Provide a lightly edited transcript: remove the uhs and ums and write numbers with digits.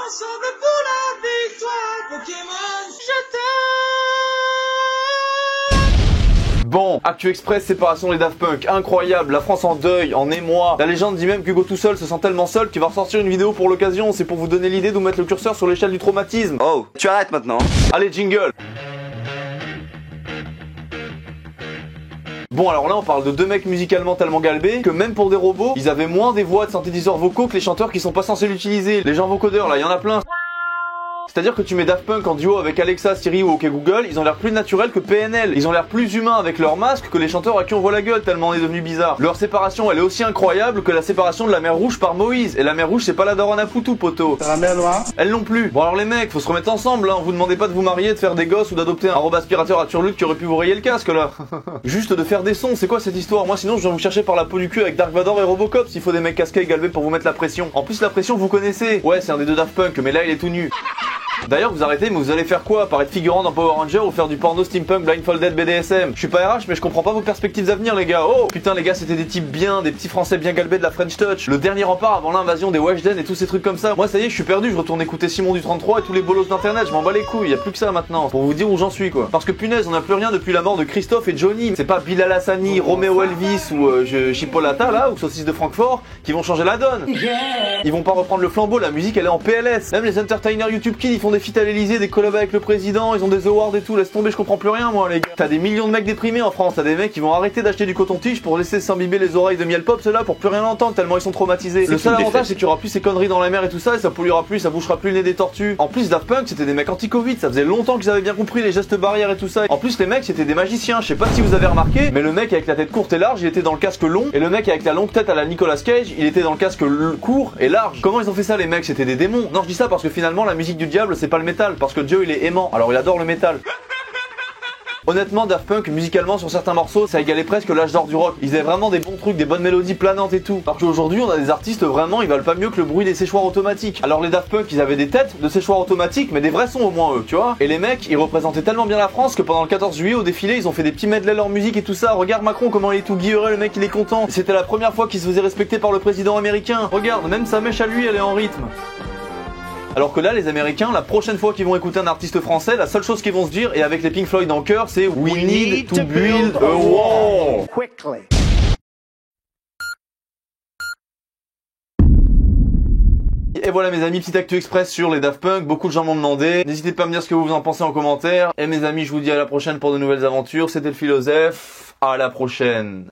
Ensemble pour la victoire, Pokémon, je t'aime. Bon, Actu Express, séparation des Daft Punk, incroyable, la France en deuil, en émoi. La légende dit même qu'Hugo tout seul se sent tellement seul qu'il va ressortir une vidéo pour l'occasion, c'est pour vous donner l'idée d'où mettre le curseur sur l'échelle du traumatisme. Oh, tu arrêtes maintenant. Allez, jingle. Bon, alors là on parle de deux mecs musicalement tellement galbés que même pour des robots, ils avaient moins des voix de synthétiseurs vocaux que les chanteurs qui sont pas censés l'utiliser. Les gens vocodeurs là, il y en a plein. C'est-à-dire que tu mets Daft Punk en duo avec Alexa, Siri ou OK Google, ils ont l'air plus naturels que PNL. Ils ont l'air plus humains avec leur masque que les chanteurs à qui on voit la gueule tellement on est devenu bizarre. Leur séparation, elle est aussi incroyable que la séparation de la mer Rouge par Moïse. Et la mer Rouge, c'est pas la daronne à Poutou, poteau. C'est la mer Noire. Elle non plus. Bon alors les mecs, faut se remettre ensemble, hein. Vous demandez pas de vous marier, de faire des gosses ou d'adopter un robot aspirateur à turlute qui aurait pu vous rayer le casque là. Juste de faire des sons, c'est quoi cette histoire? Moi sinon je viens vous chercher par la peau du cul avec Dark Vador et Robocop s'il faut des mecs casqués et galbés pour vous mettre la pression. En plus la pression vous connaissez. Ouais, c'est un des deux Daft Punk, mais là il est tout nu. D'ailleurs vous arrêtez, mais vous allez faire quoi? Apparaître figurant dans Power Ranger ou faire du porno steampunk blindfolded BDSM? Je suis pas RH mais je comprends pas vos perspectives à venir les gars. Oh putain les gars, c'était des types bien, des petits français bien galbés de la French Touch. Le dernier rempart avant l'invasion des Weshden et tous ces trucs comme ça. Moi ça y est, je suis perdu, je retourne écouter Simon du 33 et tous les bolos d'internet, je m'en bats les couilles, y a plus que ça maintenant. Pour vous dire où j'en suis quoi. Parce que punaise, on a plus rien depuis la mort de Christophe et Johnny. C'est pas Bilal Hassani, Roméo Elvis ou Chipolata là, ou Saucisse de Francfort qui vont changer la donne. Ils vont pas reprendre le flambeau, la musique elle est en PLS. Même les entertainers YouTube Kids ils font des feats à l'Elysée, des collabs avec le président, ils ont des awards et tout, laisse tomber, je comprends plus rien moi les gars. T'as des millions de mecs déprimés en France, t'as des mecs qui vont arrêter d'acheter du coton-tige pour laisser s'imbiber les oreilles de miel pop, ceux-là pour plus rien entendre tellement ils sont traumatisés. Le seul avantage c'est qu'il y aura plus ces conneries dans la mer et tout ça et ça polluera plus, ça bouchera plus le nez des tortues. En plus Daft Punk c'était des mecs anti-Covid, ça faisait longtemps qu'ils avaient bien compris les gestes barrières et tout ça. En plus les mecs c'était des magiciens, je sais pas si vous avez remarqué, mais le mec avec la tête courte et large il était dans le casque long et le mec avec la longue tête à la Nicolas Cage il était dans le casque court et large. Comment ils ont fait ça les mecs? C'était des démons. Non je dis ça parce que finalement la musique du diable c'est pas le métal, parce que Dieu il est aimant, alors il adore le métal. Honnêtement, Daft Punk, musicalement, sur certains morceaux, ça égalait presque l'âge d'or du rock. Ils avaient vraiment des bons trucs, des bonnes mélodies planantes et tout. Alors qu'aujourd'hui, on a des artistes vraiment, ils valent pas mieux que le bruit des séchoirs automatiques. Alors les Daft Punk, ils avaient des têtes de séchoirs automatiques, mais des vrais sons au moins eux, tu vois. Et les mecs, ils représentaient tellement bien la France que pendant le 14 juillet, au défilé, ils ont fait des petits medley leur musique et tout ça. Regarde Macron, comment il est tout guilleré, le mec, il est content. C'était la première fois qu'il se faisait respecter par le président américain. Regarde, même sa mèche à lui, elle est en rythme. Alors que là, les Américains, la prochaine fois qu'ils vont écouter un artiste français, la seule chose qu'ils vont se dire, et avec les Pink Floyd en chœur, c'est We need to build a wall. Quickly. Et voilà mes amis, petit Actu Express sur les Daft Punk, beaucoup de gens m'ont demandé, n'hésitez pas à me dire ce que vous en pensez en commentaire, et mes amis je vous dis à la prochaine pour de nouvelles aventures, c'était le philosophe, à la prochaine.